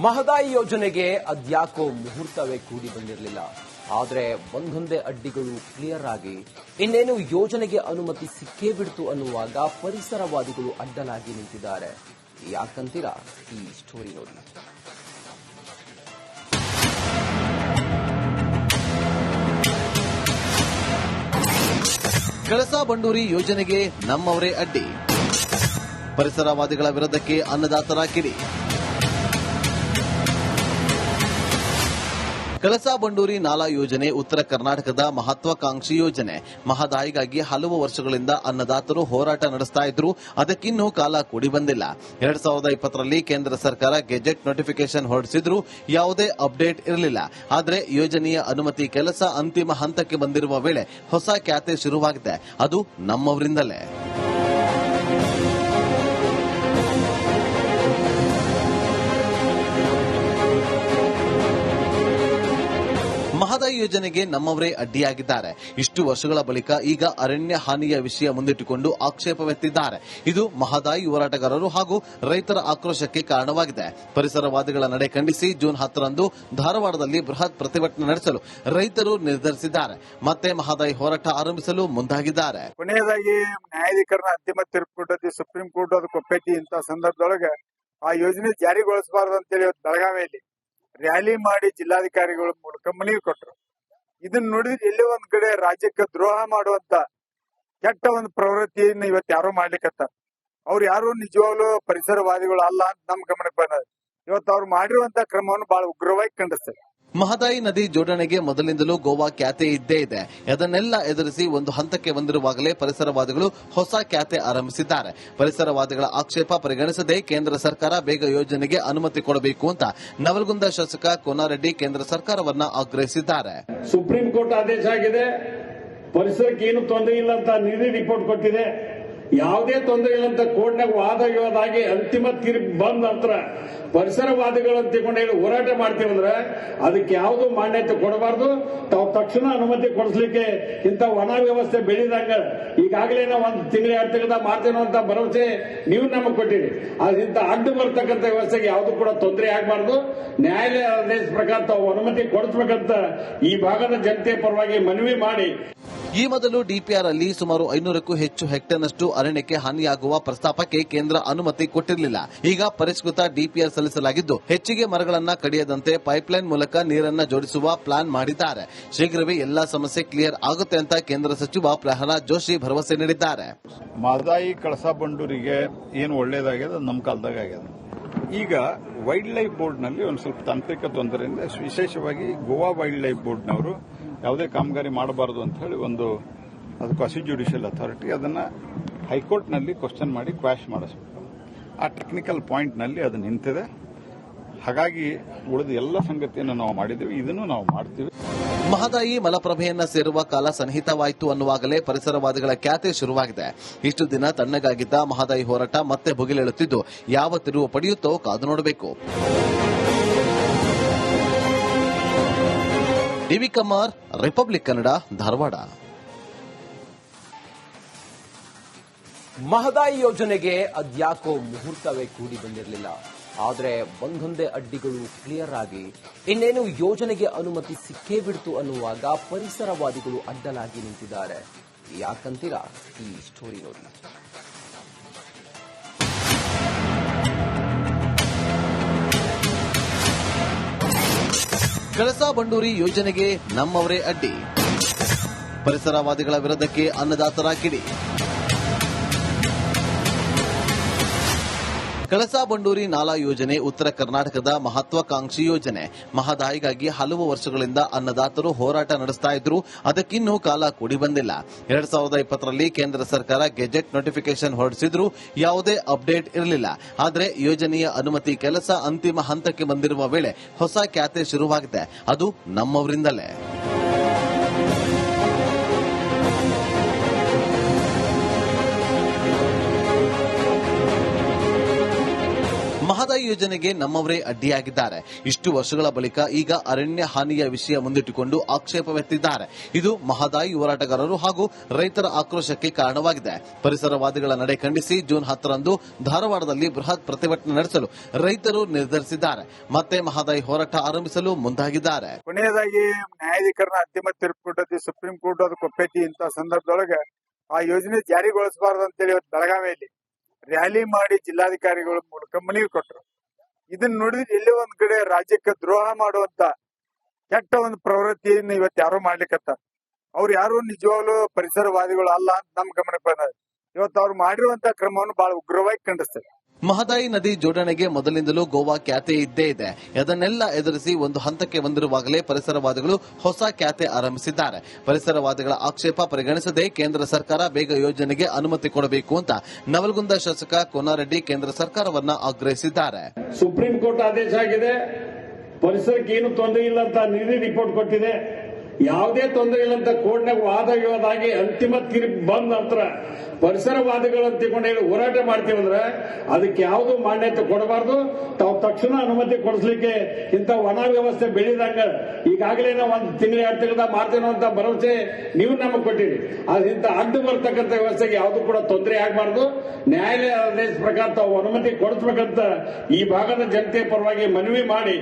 ಮಹದಾಯಿ ಯೋಜನೆಗೆ ಅದ್ಯಾಕೋ ಮುಹೂರ್ತವೇ ಕೂಡಿ ಬಂದಿರಲಿಲ್ಲ. ಆದರೆ ಒಂದೊಂದೇ ಅಡ್ಡಿಗಳು ಕ್ಲಿಯರ್ ಆಗಿ ಇನ್ನೇನು ಯೋಜನೆಗೆ ಅನುಮತಿ ಸಿಕ್ಕೇ ಬಿಡ್ತು ಅನ್ನುವಾಗ ಪರಿಸರವಾದಿಗಳು ಅಡ್ಡಲಾಗಿ ನಿಂತಿದ್ದಾರೆ. ಯಾಕಂತೀರಾ? ಈ ಸ್ಟೋರಿ ನೋಡಿ. ಕಳಸಾ ಬಂಡೂರಿ ಯೋಜನೆಗೆ ನಮ್ಮವರೇ ಅಡ್ಡಿ, ಪರಿಸರವಾದಿಗಳ ವಿರೋಧಕ್ಕೆ ಅನ್ನದಾತರ ಕಿಡಿ. ಕಳಸಾ ಬಂಡೂರಿ ನಾಲಾ ಯೋಜನೆ ಉತ್ತರ ಕರ್ನಾಟಕದ ಮಹತ್ವಾಕಾಂಕ್ಷಿ ಯೋಜನೆ. ಮಹದಾಯಿಗಾಗಿ ಹಲವು ವರ್ಷಗಳಿಂದ ಅನ್ನದಾತರು ಹೋರಾಟ ನಡೆಸ್ತಾ ಇದ್ರು. ಅದಕ್ಕಿನ್ನೂ ಕಾಲ ಕೂಡಿ ಬಂದಿಲ್ಲ. 2020ರಲ್ಲಿ ಕೇಂದ್ರ ಸರ್ಕಾರ ಗೆಜೆಟ್ ನೋಟಿಫಿಕೇಶನ್ ಹೊರಡಿಸಿದ್ರು. ಯಾವುದೇ ಅಪ್ಡೇಟ್ ಇರಲಿಲ್ಲ. ಆದರೆ ಯೋಜನೆಯ ಅನುಮತಿ ಕೆಲಸ ಅಂತಿಮ ಹಂತಕ್ಕೆ ಬಂದಿರುವ ವೇಳೆ ಹೊಸ ಖ್ಯಾತೆ ಶುರುವಾಗಿದೆ. ಅದು ನಮ್ಮವರಿಂದಲೇ. ಮಹದಾಯಿ ಯೋಜನೆಗೆ ನಮ್ಮವರೇ ಅಡ್ಡಿಯಾಗಿದ್ದಾರೆ. ಇಷ್ಟು ವರ್ಷಗಳ ಬಳಿಕ ಈಗ ಅರಣ್ಯ ಹಾನಿಯ ವಿಷಯ ಮುಂದಿಟ್ಟುಕೊಂಡು ಆಕ್ಷೇಪವೆತ್ತಿದ್ದಾರೆ. ಇದು ಮಹದಾಯಿ ಹೋರಾಟಗಾರರು ಹಾಗೂ ರೈತರ ಆಕ್ರೋಶಕ್ಕೆ ಕಾರಣವಾಗಿದೆ. ಪರಿಸರವಾದಿಗಳ ನಡೆ ಖಂಡಿಸಿ ಜೂನ್ 10ರಂದು ಧಾರವಾಡದಲ್ಲಿ ಬೃಹತ್ ಪ್ರತಿಭಟನೆ ನಡೆಸಲು ರೈತರು ನಿರ್ಧರಿಸಿದ್ದಾರೆ. ಮತ್ತೆ ಮಹದಾಯಿ ಹೋರಾಟ ಆರಂಭಿಸಲು ಮುಂದಾಗಿದ್ದಾರೆ. ಕೊನೆಯದಾಗಿ ನ್ಯಾಯಾಧಿಕರಣ ಅಂತಿಮ ತೀರ್ಪು ಕೊಟ್ಟದ್ದು ಸುಪ್ರೀಂ ಕೋರ್ಟ್ ಅದಕ್ಕೆ ಒಪ್ಪೈತಿ. ಇಂಥ ಸಂದರ್ಭದೊಳಗೆ ಆ ಯೋಜನೆ ಜಾರಿಗೊಳಿಸಬಾರದು ಅಂತೇಳಿ ಬೆಳಗಾವಿಯಲ್ಲಿ ರ್ಯಾಲಿ ಮಾಡಿ ಜಿಲ್ಲಾಧಿಕಾರಿಗಳ ಮೂಲಕ ಮನವಿ ಕೊಟ್ಟರು. ಇದನ್ನ ನೋಡಿದ್ರೆ ಎಲ್ಲೇ ಒಂದ್ ಕಡೆ ರಾಜ್ಯಕ್ಕೆ ದ್ರೋಹ ಮಾಡುವಂತ ಕೆಟ್ಟ ಒಂದು ಪ್ರವೃತ್ತಿಯನ್ನು ಇವತ್ತು ಯಾರೋ ಮಾಡ್ಲಿಕ್ಕತ್ತಾರ. ಅವ್ರು ಯಾರು ನಿಜವಾಗ್ಲೂ ಪರಿಸರವಾದಿಗಳು ಅಲ್ಲ ಅಂತ ನಮ್ ಗಮನಕ್ಕೆ ಬಂದ. ಇವತ್ತು ಅವ್ರು ಮಾಡಿರುವಂತ ಕ್ರಮವನ್ನು ಬಹಳ ಉಗ್ರವಾಗಿ ಖಂಡಿಸ್ತಾರೆ. ಮಹದಾಯಿ ನದಿ ಜೋಡಣೆಗೆ ಮೊದಲಿಂದಲೂ ಗೋವಾ ಖ್ಯಾತೆ ಇದ್ದೇ ಇದೆ. ಅದನ್ನೆಲ್ಲ ಎದುರಿಸಿ ಒಂದು ಹಂತಕ್ಕೆ ಬಂದಿರುವಾಗಲೇ ಪರಿಸರವಾದಿಗಳು ಹೊಸ ಖ್ಯಾತೆ ಆರಂಭಿಸಿದ್ದಾರೆ. ಪರಿಸರವಾದಿಗಳ ಆಕ್ಷೇಪ ಪರಿಗಣಿಸದೆ ಕೇಂದ್ರ ಸರ್ಕಾರ ಬೇಗ ಯೋಜನೆಗೆ ಅನುಮತಿ ಕೊಡಬೇಕು ಅಂತ ನವಲಗುಂದ ಶಾಸಕ ಕೋನಾರೆಡ್ಡಿ ಕೇಂದ್ರ ಸರ್ಕಾರವನ್ನ ಆಗ್ರಹಿಸಿದ್ದಾರೆ. ಸುಪ್ರೀಂ ಕೋರ್ಟ್ ಆದೇಶ ಆಗಿದೆ, ಪರಿಸರಕ್ಕೆ ಏನು ತೊಂದರೆ ಇಲ್ಲ ಅಂತ ನಿಧಿ ರಿಪೋರ್ಟ್ ಕೊಟ್ಟಿದೆ. ಯಾವುದೇ ತೊಂದರೆ ಇಲ್ಲ ಅಂತ ಕೋರ್ಟ್ನಾಗ ವಾದ ವಿವಾದ ಆಗಿ ಅಂತಿಮ ತೀರ್ಪು ಬಂದ ನಂತರ ಪರಿಸರವಾದಿಗಳು ಅಂತ ಹೇಳಿ ಹೋರಾಟ ಮಾಡ್ತೀವಂದ್ರೆ ಅದಕ್ಕೆ ಯಾವುದೂ ಮಾನ್ಯತೆ ಕೊಡಬಾರ್ದು. ತಾವು ತಕ್ಷಣ ಅನುಮತಿ ಕೊಡಿಸ್ಲಿಕ್ಕೆ ಇಂಥ ವನ ವ್ಯವಸ್ಥೆ ಬೆಳೆದಂಗ ಈಗಾಗಲೇ ನಾವು 1 ತಿಂಗಳು 2 ತಿಂಗಳ ಮಾಡ್ತೇನೋ ಅಂತ ಭರವಸೆ ನೀವು ನಮಗೆ ಕೊಟ್ಟಿರಿ. ಅದರಿಂದ ಅಡ್ಡು ಬರ್ತಕ್ಕಂಥ ವ್ಯವಸ್ಥೆಗೆ ಯಾವುದು ಕೂಡ ತೊಂದರೆ ಆಗಬಾರ್ದು. ನ್ಯಾಯಾಲಯ ಆದೇಶ ಪ್ರಕಾರ ತಾವು ಅನುಮತಿ ಕೊಡಿಸಬೇಕಂತ ಈ ಭಾಗದ ಜನತೆ ಪರವಾಗಿ ಮನವಿ ಮಾಡಿ. ಈ ಮೊದಲು ಡಿಪಿಆರ್ ಅಲ್ಲಿ ಸುಮಾರು 500ಕ್ಕೂ ಹೆಚ್ಚು ಹೆಕ್ಟೇರ್ನಷ್ಟು ಅರಣ್ಯಕ್ಕೆ ಹಾನಿಯಾಗುವ ಪ್ರಸ್ತಾಪಕ್ಕೆ ಕೇಂದ್ರ ಅನುಮತಿ ಕೊಟ್ಟಿರಲಿಲ್ಲ. ಈಗ ಪರಿಷ್ಕೃತ ಡಿಪಿಆರ್ ಸಲ್ಲಿಸಲಾಗಿದ್ದು ಹೆಚ್ಚಿಗೆ ಮರಗಳನ್ನ ಕಡಿಯದಂತೆ ಪೈಪ್ಲೈನ್ ಮೂಲಕ ನೀರನ್ನ ಜೋಡಿಸುವ ಪ್ಲಾನ್ ಮಾಡಿದ್ದಾರೆ. ಶೀಘ್ರವೇ ಎಲ್ಲಾ ಸಮಸ್ಯೆ ಕ್ಲಿಯರ್ ಆಗುತ್ತೆ ಅಂತ ಕೇಂದ್ರ ಸಚಿವ ಪ್ರಹ್ಲಾದ್ ಜೋಶಿ ಭರವಸೆ ನೀಡಿದ್ದಾರೆ. ಮಹದಾಯಿ ಕಳಸಾ ಬಂಡೂರಿಗೆ ಏನು ಒಳ್ಳೇದಾಗಿದೆ ಅದು ನಮ್ಮ ಕಾಲದಾಗ ಆಗಿದೆ. ಈಗ ವೈಲ್ಡ್ ಲೈಫ್ ಬೋರ್ಡ್ನಲ್ಲಿ ಒಂದು ಸ್ವಲ್ಪ ತಾಂತ್ರಿಕ ತೊಂದರೆಯಿಂದ ವಿಶೇಷವಾಗಿ ಗೋವಾ ವೈಲ್ಡ್ ಲೈಫ್ ಬೋರ್ಡ್ನವರು ಯಾವುದೇ ಕಾಮಗಾರಿ ಮಾಡಬಾರದು ಅಂತ ಹೇಳಿ ಅದು ಕ್ವಾಸಿ ಜ್ಯುಡಿಷಿಯಲ್ ಅಥಾರಿಟಿ ಅದನ್ನ ಹೈಕೋರ್ಟ್ನಲ್ಲಿ ಕ್ವಶನ್ ಮಾಡಿ ಕ್ವಾಶ್ ಮಾಡಿಸ್ಬೇಕು. ಆ ಟೆಕ್ನಿಕಲ್ ಪಾಯಿಂಟ್ನಲ್ಲಿ ಅದು ನಿಂತಿದೆ. ಹಾಗಾಗಿ ಉಳಿದ ಎಲ್ಲ ಸಂಗತಿಯನ್ನು ನಾವು ಮಾಡಿದ್ದೇವೆ, ಇದನ್ನು ನಾವು ಮಾಡ್ತೀವಿ. ಮಹದಾಯಿ ಮಲಪ್ರಭೆಯನ್ನ ಸೇರುವ ಕಾಲ ಸನ್ನಿಹಿತವಾಯಿತು ಅನ್ನುವಾಗಲೇ ಪರಿಸರವಾದಿಗಳ ಖ್ಯಾತೆ ಶುರುವಾಗಿದೆ. ಇಷ್ಟು ದಿನ ತಣ್ಣಗಾಗಿದ್ದ ಮಹದಾಯಿ ಹೋರಾಟ ಮತ್ತೆ ಭುಗಿಲೇಳುತ್ತಿದ್ದು ಯಾವ ತಿರುವು ಪಡೆಯುತ್ತೋ ಕಾದು ನೋಡಬೇಕು. ಟಿವಿ ಕಮಾರ್, ರಿಪಬ್ಲಿಕ್ ಕನ್ನಡ, ಧಾರವಾಡ. ಮಹದಾಯಿ ಯೋಜನೆಗೆ ಅದ್ಯಾಕೋ ಮುಹೂರ್ತವೇ ಕೂಡಿ ಬಂದಿರಲಿಲ್ಲ. ಆದರೆ ಒಂದೊಂದೇ ಅಡ್ಡಿಗಳು ಕ್ಲಿಯರ್ ಆಗಿ ಇನ್ನೇನು ಯೋಜನೆಗೆ ಅನುಮತಿ ಸಿಕ್ಕೇ ಬಿಡ್ತು ಅನ್ನುವಾಗ ಪರಿಸರವಾದಿಗಳು ಅಡ್ಡಲಾಗಿ ನಿಂತಿದ್ದಾರೆ. ಯಾಕಂತೀರಾ? ಈ ಸ್ಟೋರಿ ನೋಡಿ. ಕಳಸಾ ಬಂಡೂರಿ ಯೋಜನೆಗೆ ನಮ್ಮವರೇ ಅಡ್ಡಿ, ಪರಿಸರವಾದಿಗಳ ವಿರೋಧಕ್ಕೆ ಅನ್ನದಾತರ ಕಿಡಿ. ಕಳಸಾ ಬಂಡೂರಿ ನಾಲಾ ಯೋಜನೆ ಉತ್ತರ ಕರ್ನಾಟಕದ ಮಹತ್ವಾಕಾಂಕ್ಷಿ ಯೋಜನೆ. ಮಹದಾಯಿಗಾಗಿ ಹಲವು ವರ್ಷಗಳಿಂದ ಅನ್ನದಾತರು ಹೋರಾಟ ನಡೆಸ್ತಾ ಇದ್ರು. ಅದಕ್ಕಿನ್ನೂ ಕಾಲ ಕೂಡಿ ಬಂದಿಲ್ಲ. 2020ರಲ್ಲಿ ಕೇಂದ್ರ ಸರ್ಕಾರ ಗೆಜೆಟ್ ನೋಟಿಫಿಕೇಶನ್ ಹೊರಡಿಸಿದ್ರು. ಯಾವುದೇ ಅಪ್ಡೇಟ್ ಇರಲಿಲ್ಲ. ಆದರೆ ಯೋಜನೆಯ ಅನುಮತಿ ಕೆಲಸ ಅಂತಿಮ ಹಂತಕ್ಕೆ ಬಂದಿರುವ ವೇಳೆ ಹೊಸ ಖ್ಯಾತೆ ಶುರುವಾಗಿದೆ. ಅದು ನಮ್ಮವರಿಂದಲೇ. ಮಹದಾಯಿ ಯೋಜನೆಗೆ ನಮ್ಮವರೇ ಅಡ್ಡಿಯಾಗಿದ್ದಾರೆ. ಇಷ್ಟು ವರ್ಷಗಳ ಬಳಿಕ ಈಗ ಅರಣ್ಯ ಹಾನಿಯ ವಿಷಯ ಮುಂದಿಟ್ಟುಕೊಂಡು ಆಕ್ಷೇಪವೆತ್ತಿದ್ದಾರೆ. ಇದು ಮಹದಾಯಿ ಹೋರಾಟಗಾರರು ಹಾಗೂ ರೈತರ ಆಕ್ರೋಶಕ್ಕೆ ಕಾರಣವಾಗಿದೆ. ಪರಿಸರವಾದಿಗಳ ನಡೆ ಖಂಡಿಸಿ ಜೂನ್ 10ರಂದು ಧಾರವಾಡದಲ್ಲಿ ಬೃಹತ್ ಪ್ರತಿಭಟನೆ ನಡೆಸಲು ರೈತರು ನಿರ್ಧರಿಸಿದ್ದಾರೆ. ಮತ್ತೆ ಮಹದಾಯಿ ಹೋರಾಟ ಆರಂಭಿಸಲು ಮುಂದಾಗಿದ್ದಾರೆ. ಕೊನೆಯದಾಗಿ ನ್ಯಾಯಾಧಿಕರಣ ಅಂತಿಮ ತೀರ್ಪು ಕೊಟ್ಟದ್ದು ಸುಪ್ರೀಂ ಕೋರ್ಟ್ ಅದು ಕೊಪ್ಪೈತಿ. ಇಂಥ ಸಂದರ್ಭದೊಳಗೆ ಆ ಯೋಜನೆ ಜಾರಿಗೊಳಿಸಬಾರದು ಅಂತೇಳಿ ಇವತ್ತು ಬೆಳಗಾವಿಯಲ್ಲಿ ರ್ಯಾಲಿ ಮಾಡಿ ಜಿಲ್ಲಾಧಿಕಾರಿಗಳ ಮೂಲಕ ಮನವಿ ಕೊಟ್ಟರು. ಇದನ್ನ ನೋಡಿದ್ರೆ ಎಲ್ಲೇ ಒಂದ್ ಕಡೆ ರಾಜ್ಯಕ್ಕೆ ದ್ರೋಹ ಮಾಡುವಂತ ಕೆಟ್ಟ ಒಂದು ಪ್ರವೃತ್ತಿಯನ್ನು ಇವತ್ತು ಯಾರು ಮಾಡ್ಲಿಕ್ಕತ್ತಾರ. ಅವ್ರು ಯಾರು ನಿಜವಾಗ್ಲೂ ಪರಿಸರವಾದಿಗಳು ಅಲ್ಲ ಅಂತ ನಮ್ ಗಮನಕ್ಕೆ ಬಂದ. ಇವತ್ತು ಅವ್ರು ಮಾಡಿರುವಂತ ಕ್ರಮವನ್ನು ಬಹಳ ಉಗ್ರವಾಗಿ ಖಂಡಿಸ್ತೇವೆ. ಮಹದಾಯಿ ನದಿ ಜೋಡಣೆಗೆ ಮೊದಲಿಂದಲೂ ಗೋವಾ ಖ್ಯಾತೆ ಇದ್ದೇ ಇದೆ. ಅದನ್ನೆಲ್ಲ ಎದುರಿಸಿ ಒಂದು ಹಂತಕ್ಕೆ ಬಂದಿರುವಾಗಲೇ ಪರಿಸರವಾದಿಗಳು ಹೊಸ ಖ್ಯಾತೆ ಆರಂಭಿಸಿದ್ದಾರೆ. ಪರಿಸರವಾದಿಗಳ ಆಕ್ಷೇಪ ಪರಿಗಣಿಸದೆ ಕೇಂದ್ರ ಸರ್ಕಾರ ಬೇಗ ಯೋಜನೆಗೆ ಅನುಮತಿ ಕೊಡಬೇಕು ಅಂತ ನವಲಗುಂದ ಶಾಸಕ ಕೋನಾರೆಡ್ಡಿ ಕೇಂದ್ರ ಸರ್ಕಾರವನ್ನ ಆಗ್ರಹಿಸಿದ್ದಾರೆ. ಸುಪ್ರೀಂ ಕೋರ್ಟ್ ಆದೇಶ ಆಗಿದೆ, ಪರಿಸರಕ್ಕೆ ಏನು ತೊಂದರೆ ಇಲ್ಲ ಅಂತ ನಿಧಿ ರಿಪೋರ್ಟ್ ಕೊಟ್ಟಿದೆ. ಯಾವುದೇ ತೊಂದರೆ ಇಲ್ಲ ಅಂತ ಕೋರ್ಟ್ನಾಗ ವಾದ ವಿವಾದ ಆಗಿ ಅಂತಿಮ ತೀರ್ಪು ಬಂದ ನಂತರ ಪರಿಸರವಾದಿಗಳು ಅಂತ ಹೇಳಿ ಹೋರಾಟ ಮಾಡ್ತೀವಂದ್ರೆ ಅದಕ್ಕೆ ಯಾವುದು ಮಾನ್ಯತೆ ಕೊಡಬಾರ್ದು. ತಾವು ತಕ್ಷಣ ಅನುಮತಿ ಕೊಡಿಸ್ಲಿಕ್ಕೆ ಇಂಥ ವನ ವ್ಯವಸ್ಥೆ ಬೆಳೆದಂಗ ಈಗಾಗಲೇ ನಾವು 1 ತಿಂಗಳು 2 ತಿಂಗಳ ಮಾಡ್ತೇವೆ ಅಂತ ಭರವಸೆ ನೀವು ನಮಗೆ ಕೊಟ್ಟಿರಿ. ಅದರಿಂದ ಅಡ್ಡು ಬರ್ತಕ್ಕಂಥ ವ್ಯವಸ್ಥೆಗೆ ಯಾವುದು ಕೂಡ ತೊಂದರೆ ಆಗಬಾರ್ದು. ನ್ಯಾಯಾಲಯ ಆದೇಶ ಪ್ರಕಾರ ತಾವು ಅನುಮತಿ ಕೊಡಿಸಬೇಕಂತ ಈ ಭಾಗದ ಜನತೆ ಪರವಾಗಿ ಮನವಿ ಮಾಡಿ.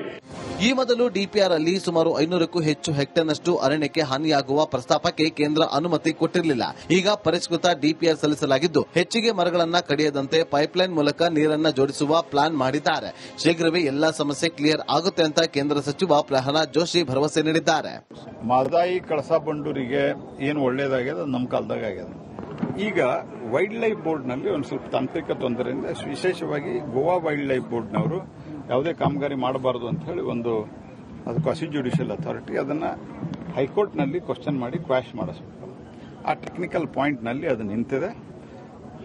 ಈ ಮೊದಲು ಡಿಪಿಆರ್ ಅಲ್ಲಿ ಸುಮಾರು 500ಕ್ಕೂ ಹೆಚ್ಚು ಹೆಕ್ಟೇರ್ನಷ್ಟು ಅರಣ್ಯಕ್ಕೆ ಹಾನಿಯಾಗುವ ಪ್ರಸ್ತಾಪಕ್ಕೆ ಕೇಂದ್ರ ಅನುಮತಿ ಕೊಟ್ಟಿರಲಿಲ್ಲ. ಈಗ ಪರಿಷ್ಕೃತ ಡಿಪಿಆರ್ ಸಲ್ಲಿಸಲಾಗಿದ್ದು ಹೆಚ್ಚಿಗೆ ಮರಗಳನ್ನ ಕಡಿಯದಂತೆ ಪೈಪ್ಲೈನ್ ಮೂಲಕ ನೀರನ್ನ ಜೋಡಿಸುವ ಪ್ಲಾನ್ ಮಾಡಿದ್ದಾರೆ. ಶೀಘ್ರವೇ ಎಲ್ಲಾ ಸಮಸ್ಯೆ ಕ್ಲಿಯರ್ ಆಗುತ್ತೆ ಅಂತ ಕೇಂದ್ರ ಸಚಿವ ಪ್ರಹ್ಲಾದ್ ಜೋಶಿ ಭರವಸೆ ನೀಡಿದ್ದಾರೆ. ಮಹದಾಯಿ ಕಳಸಾ ಬಂಡೂರಿಗೆ ಏನು ಒಳ್ಳೇದಾಗ್ಯದ ನಮ್ಮ ಕಾಲದಾಗ ಆಗ್ಯದ. ಈಗ ವೈಲ್ಡ್ ಲೈಫ್ ಬೋರ್ಡ್ನಲ್ಲಿ ಒಂದು ಸ್ವಲ್ಪ ತಾಂತ್ರಿಕ ತೊಂದರೆಯಿಂದ ವಿಶೇಷವಾಗಿ ಗೋವಾ ವೈಲ್ಡ್ ಲೈಫ್ ಬೋರ್ಡ್ನವರು ಯಾವುದೇ ಕಾಮಗಾರಿ ಮಾಡಬಾರದು ಅಂತ ಹೇಳಿ ಅದು ಕ್ವಾಸಿ ಜ್ಯುಡಿಷಿಯಲ್ ಅಥಾರಿಟಿ ಅದನ್ನ ಹೈಕೋರ್ಟ್ನಲ್ಲಿ ಕ್ವಶನ್ ಮಾಡಿ ಕ್ವಾಶ್ ಮಾಡಿಸಬೇಕು. ಆ ಟೆಕ್ನಿಕಲ್ ಪಾಯಿಂಟ್ನಲ್ಲಿ ಅದು ನಿಂತಿದೆ.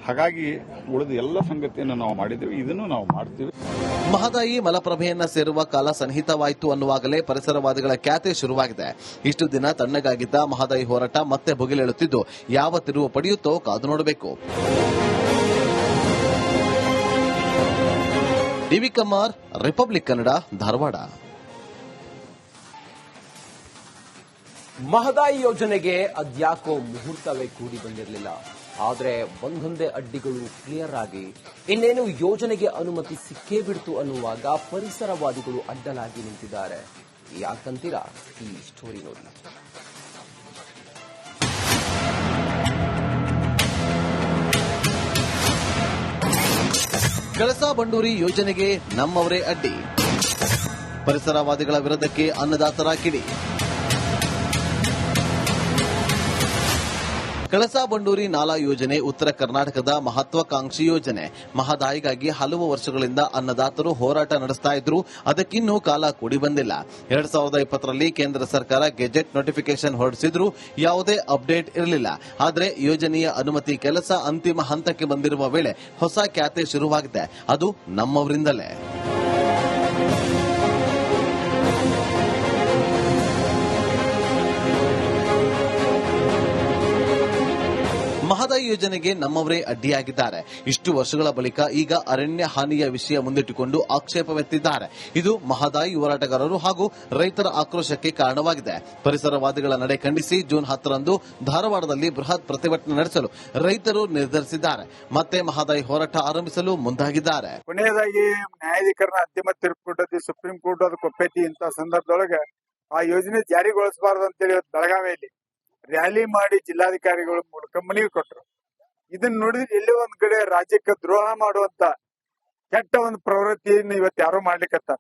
ಹಾಗಾಗಿ ಉಳಿದ ಎಲ್ಲ ಸಂಗತಿಯನ್ನು ನಾವು ಮಾಡಿದ್ದೇವೆ, ಇದನ್ನು ನಾವು ಮಾಡ್ತೀವಿ. ಮಹದಾಯಿ ಮಲಪ್ರಭೆಯನ್ನ ಸೇರುವ ಕಾಲ ಸನ್ನಿಹಿತವಾಯಿತು ಅನ್ನುವಾಗಲೇ ಪರಿಸರವಾದಿಗಳ ಖ್ಯಾತೆ ಶುರುವಾಗಿದೆ. ಇಷ್ಟು ದಿನ ತಣ್ಣಗಾಗಿದ್ದ ಮಹದಾಯಿ ಹೋರಾಟ ಮತ್ತೆ ಭುಗಿಲೇಳುತ್ತಿದ್ದು ಯಾವ ತಿರುವು ಪಡೆಯುತ್ತೋ ಕಾದು ನೋಡಬೇಕು. ಟಿವಿ ಕಮಾರ್, ರಿಪಬ್ಲಿಕ್ ಕನ್ನಡ, ಧಾರವಾಡ. ಮಹದಾಯಿ ಯೋಜನೆಗೆ ಅದ್ಯಾಕೋ ಮುಹೂರ್ತವೇ ಕೂಡಿ ಬಂದಿರಲಿಲ್ಲ. ಆದರೆ ಒಂದೊಂದೇ ಅಡ್ಡಿಗಳು ಕ್ಲಿಯರ್ ಆಗಿ ಇನ್ನೇನು ಯೋಜನೆಗೆ ಅನುಮತಿ ಸಿಕ್ಕೇ ಬಿಡ್ತು ಅನ್ನುವಾಗ ಪರಿಸರವಾದಿಗಳು ಅಡ್ಡಲಾಗಿ ನಿಂತಿದ್ದಾರೆ. ಯಾಕಂತೀರಾ? ಈ ಸ್ಟೋರಿ ನೋಡಿ. ಕಳಸಾ ಬಂಡೂರಿ ಯೋಜನೆಗೆ ನಮ್ಮವರೇ ಅಡ್ಡಿ. ಪರಿಸರವಾದಿಗಳ ವಿರೋಧಕ್ಕೆ ಅನ್ನದಾತರ ಕಿಡಿ. ಕಳಸಾ ಬಂಡೂರಿ ನಾಲಾ ಯೋಜನೆ ಉತ್ತರ ಕರ್ನಾಟಕದ ಮಹತ್ವಾಕಾಂಕ್ಷಿ ಯೋಜನೆ. ಮಹದಾಯಿಗಾಗಿ ಹಲವು ವರ್ಷಗಳಿಂದ ಅನ್ನದಾತರು ಹೋರಾಟ ನಡೆಸ್ತಾ ಇದ್ರು. ಅದಕ್ಕಿನ್ನೂ ಕಾಲ ಕೂಡಿ ಬಂದಿಲ್ಲ. 2020ರಲ್ಲಿ ಕೇಂದ್ರ ಸರ್ಕಾರ ಗೆಜೆಟ್ ನೋಟಿಫಿಕೇಶನ್ ಹೊರಡಿಸಿದ್ರು. ಯಾವುದೇ ಅಪ್ಡೇಟ್ ಇರಲಿಲ್ಲ. ಆದರೆ ಯೋಜನೆಯ ಅನುಮತಿ ಕೆಲಸ ಅಂತಿಮ ಹಂತಕ್ಕೆ ಬಂದಿರುವ ವೇಳೆ ಹೊಸ ಖ್ಯಾತೆ ಶುರುವಾಗಿದೆ. ಅದು ನಮ್ಮವರಿಂದಲೇ. ಮಹದಾಯಿ ಯೋಜನೆಗೆ ನಮ್ಮವರೇ ಅಡ್ಡಿಯಾಗಿದ್ದಾರೆ. ಇಷ್ಟು ವರ್ಷಗಳ ಬಳಿಕ ಈಗ ಅರಣ್ಯ ಹಾನಿಯ ವಿಷಯ ಮುಂದಿಟ್ಟುಕೊಂಡು ಆಕ್ಷೇಪವೆತ್ತಿದ್ದಾರೆ. ಇದು ಮಹದಾಯಿ ಹೋರಾಟಗಾರರು ಹಾಗೂ ರೈತರ ಆಕ್ರೋಶಕ್ಕೆ ಕಾರಣವಾಗಿದೆ. ಪರಿಸರವಾದಿಗಳ ನಡೆ ಖಂಡಿಸಿ ಜೂನ್ 10ರಂದು ಧಾರವಾಡದಲ್ಲಿ ಬೃಹತ್ ಪ್ರತಿಭಟನೆ ನಡೆಸಲು ರೈತರು ನಿರ್ಧರಿಸಿದ್ದಾರೆ. ಮತ್ತೆ ಮಹದಾಯಿ ಹೋರಾಟ ಆರಂಭಿಸಲು ಮುಂದಾಗಿದ್ದಾರೆ. ಕೊನೆಯದಾಗಿ ನ್ಯಾಯಾಧಿಕರಣ ಅಂತಿಮ ತೀರ್ಪು ಕೊಟ್ಟದ್ದು ಸುಪ್ರೀಂ ಕೋರ್ಟ್ ಅದು ಕೊಪ್ಪೈತಿ. ಇಂಥ ಸಂದರ್ಭದೊಳಗೆ ಆ ಯೋಜನೆ ಜಾರಿಗೊಳಿಸಬಾರದು ಅಂತೇಳಿ ಇವತ್ತು ಬೆಳಗಾವಿಯಲ್ಲಿ ರ್ಯಾಲಿ ಮಾಡಿ ಜಿಲ್ಲಾಧಿಕಾರಿಗಳ ಮೂಲಕ ಮನವಿ ಕೊಟ್ಟರು. ಇದನ್ನ ನೋಡಿದ್ರೆ ಎಲ್ಲೇ ಒಂದ್ ಕಡೆ ರಾಜ್ಯಕ್ಕೆ ದ್ರೋಹ ಮಾಡುವಂತ ಕೆಟ್ಟ ಒಂದು ಪ್ರವೃತ್ತಿಯನ್ನು ಇವತ್ತು ಯಾರು ಮಾಡ್ಲಿಕ್ಕತ್ತಾರ.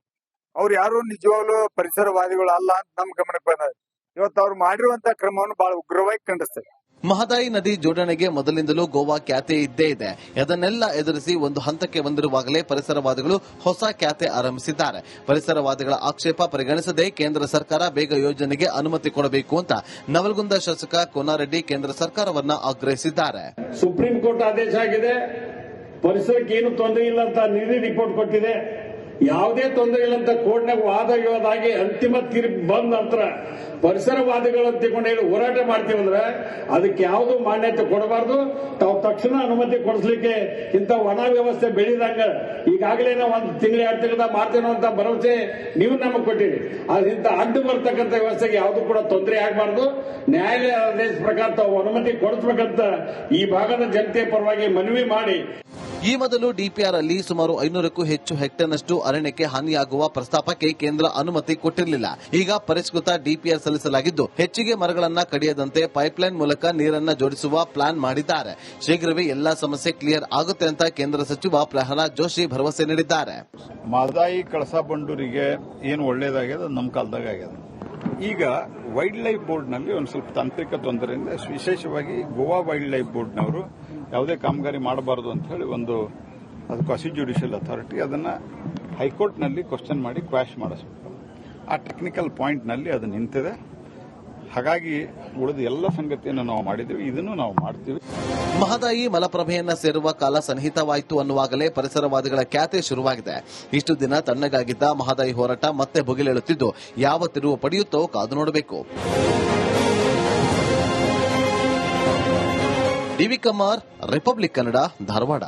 ಅವ್ರು ಯಾರು ನಿಜವಾಗ್ಲೂ ಪರಿಸರವಾದಿಗಳು ಅಲ್ಲ ಅಂತ ನಮ್ ಗಮನಕ್ಕೆ ಬಂದ. ಇವತ್ತು ಅವ್ರು ಮಾಡಿರುವಂತ ಕ್ರಮವನ್ನು ಬಹಳ ಉಗ್ರವಾಗಿ ಖಂಡಿಸ್ತೇವೆ. ಮಹದಾಯಿ ನದಿ ಜೋಡಣೆಗೆ ಮೊದಲಿಂದಲೂ ಗೋವಾ ಖ್ಯಾತೆ ಇದ್ದೇ ಇದೆ. ಅದನ್ನೆಲ್ಲ ಎದುರಿಸಿ ಒಂದು ಹಂತಕ್ಕೆ ಬಂದಿರುವಾಗಲೇ ಪರಿಸರವಾದಿಗಳು ಹೊಸ ಖ್ಯಾತೆ ಆರಂಭಿಸಿದ್ದಾರೆ. ಪರಿಸರವಾದಿಗಳ ಆಕ್ಷೇಪ ಪರಿಗಣಿಸದೆ ಕೇಂದ್ರ ಸರ್ಕಾರ ಬೇಗ ಯೋಜನೆಗೆ ಅನುಮತಿ ಕೊಡಬೇಕು ಅಂತ ನವಲಗುಂದ ಶಾಸಕ ಕೋನಾರೆಡ್ಡಿ ಕೇಂದ್ರ ಸರ್ಕಾರವನ್ನ ಆಗ್ರಹಿಸಿದ್ದಾರೆ. ಸುಪ್ರೀಂ ಕೋರ್ಟ್ ಆದೇಶ ಆಗಿದೆ, ಪರಿಸರಕ್ಕೆ ಏನು ತೊಂದರೆ ಇಲ್ಲ ಅಂತ ನಿಧಿ ರಿಪೋರ್ಟ್ ಕೊಟ್ಟಿದೆ. ಯಾವುದೇ ತೊಂದರೆ ಇಲ್ಲ ಅಂತ ಕೋರ್ಟ್ನಾಗ ವಾದ ವಿವಾದಾಗಿ ಅಂತಿಮ ತೀರ್ಪು ಬಂದ ನಂತರ ಪರಿಸರವಾದಿಗಳು ಅಂತ ಹೇಳಿ ಹೋರಾಟ ಮಾಡ್ತೀವಂದ್ರೆ ಅದಕ್ಕೆ ಯಾವುದು ಮಾನ್ಯತೆ ಕೊಡಬಾರ್ದು. ತಾವು ತಕ್ಷಣ ಅನುಮತಿ ಕೊಡಿಸ್ಲಿಕ್ಕೆ ಇಂಥ ಒಣ ವ್ಯವಸ್ಥೆ ಬೆಳೆದಂಗ ಈಗಾಗಲೇ ನಾವು 1 ತಿಂಗಳು 2 ತಿಂಗಳ ಮಾಡ್ತೇನೋ ಅಂತ ಭರವಸೆ ನೀವು ನಮಗೆ ಕೊಟ್ಟಿರಿ. ಅದರಿಂದ ಅಡ್ಡು ಬರ್ತಕ್ಕಂಥ ವ್ಯವಸ್ಥೆಗೆ ಯಾವುದು ಕೂಡ ತೊಂದರೆ ಆಗಬಾರ್ದು. ನ್ಯಾಯಾಲಯ ಆದೇಶ ಪ್ರಕಾರ ತಾವು ಅನುಮತಿ ಕೊಡಿಸಬೇಕಂತ ಈ ಭಾಗದ ಜನತೆ ಪರವಾಗಿ ಮನವಿ ಮಾಡಿ. ಈ ಮೊದಲು ಡಿಪಿಆರ್ ಅಲ್ಲಿ ಸುಮಾರು 500ಕ್ಕೂ ಹೆಚ್ಚು ಹೆಕ್ಟೇರ್ನಷ್ಟು ಅರಣ್ಯಕ್ಕೆ ಹಾನಿಯಾಗುವ ಪ್ರಸ್ತಾಪಕ್ಕೆ ಕೇಂದ್ರ ಅನುಮತಿ ಕೊಟ್ಟಿರಲಿಲ್ಲ. ಈಗ ಪರಿಷ್ಕೃತ ಡಿಪಿಆರ್ ಸಲ್ಲಿಸಲಾಗಿದ್ದು ಹೆಚ್ಚಿಗೆ ಮರಗಳನ್ನ ಕಡಿಯದಂತೆ ಪೈಪ್ಲೈನ್ ಮೂಲಕ ನೀರನ್ನ ಜೋಡಿಸುವ ಪ್ಲಾನ್ ಮಾಡಿದ್ದಾರೆ. ಶೀಘ್ರವೇ ಎಲ್ಲಾ ಸಮಸ್ಯೆ ಕ್ಲಿಯರ್ ಆಗುತ್ತೆ ಅಂತ ಕೇಂದ್ರ ಸಚಿವ ಪ್ರಹ್ಲಾದ್ ಜೋಶಿ ಭರವಸೆ ನೀಡಿದ್ದಾರೆ. ಮಹದಾಯಿ ಕಳಸಾ ಬಂಡೂರಿಗೆ ಏನು ಒಳ್ಳೇದಾಗ್ಯದ ನಮ್ಮ ಕಾಲದಾಗ ಆಗ್ಯದ. ಈಗ ವೈಲ್ಡ್ ಲೈಫ್ ಬೋರ್ಡ್ನಲ್ಲಿ ಒಂದು ಸ್ವಲ್ಪ ತಾಂತ್ರಿಕ ತೊಂದರೆಯಿಂದ ವಿಶೇಷವಾಗಿ ಗೋವಾ ವೈಲ್ಡ್ ಲೈಫ್ ಬೋರ್ಡ್ನವರು ಯಾವುದೇ ಕಾಮಗಾರಿ ಮಾಡಬಾರದು ಅಂತ ಹೇಳಿ ಅದು ಕ್ವಾಸಿ ಜ್ಯುಡಿಷಿಯಲ್ ಅಥಾರಿಟಿ ಅದನ್ನ ಹೈಕೋರ್ಟ್ನಲ್ಲಿ ಕ್ವಶನ್ ಮಾಡಿ ಕ್ವಾಶ್ ಮಾಡಿಸ್ಬೇಕು. ಆ ಟೆಕ್ನಿಕಲ್ ಪಾಯಿಂಟ್ನಲ್ಲಿ ಅದು ನಿಂತಿದೆ. ಹಾಗಾಗಿ ಉಳಿದ ಎಲ್ಲ ಸಂಗತಿಯನ್ನು ನಾವು ಮಾಡಿದ್ದೀವಿ, ಇದನ್ನು ನಾವು ಮಾಡ್ತೀವಿ. ಮಹದಾಯಿ ಮಲಪ್ರಭೆಯನ್ನ ಸೇರುವ ಕಾಲ ಸನ್ನಿಹಿತವಾಯಿತು ಅನ್ನುವಾಗಲೇ ಪರಿಸರವಾದಿಗಳ ಖ್ಯಾತೆ ಶುರುವಾಗಿದೆ. ಇಷ್ಟು ದಿನ ತಣ್ಣಗಾಗಿದ್ದ ಮಹದಾಯಿ ಹೋರಾಟ ಮತ್ತೆ ಭುಗಿಲೇಳುತ್ತಿದ್ದು ಯಾವ ತಿರುವು ಪಡೆಯುತ್ತೋ ಕಾದು ನೋಡಬೇಕು. D V Kumar, Republic Kannada, Dharwad.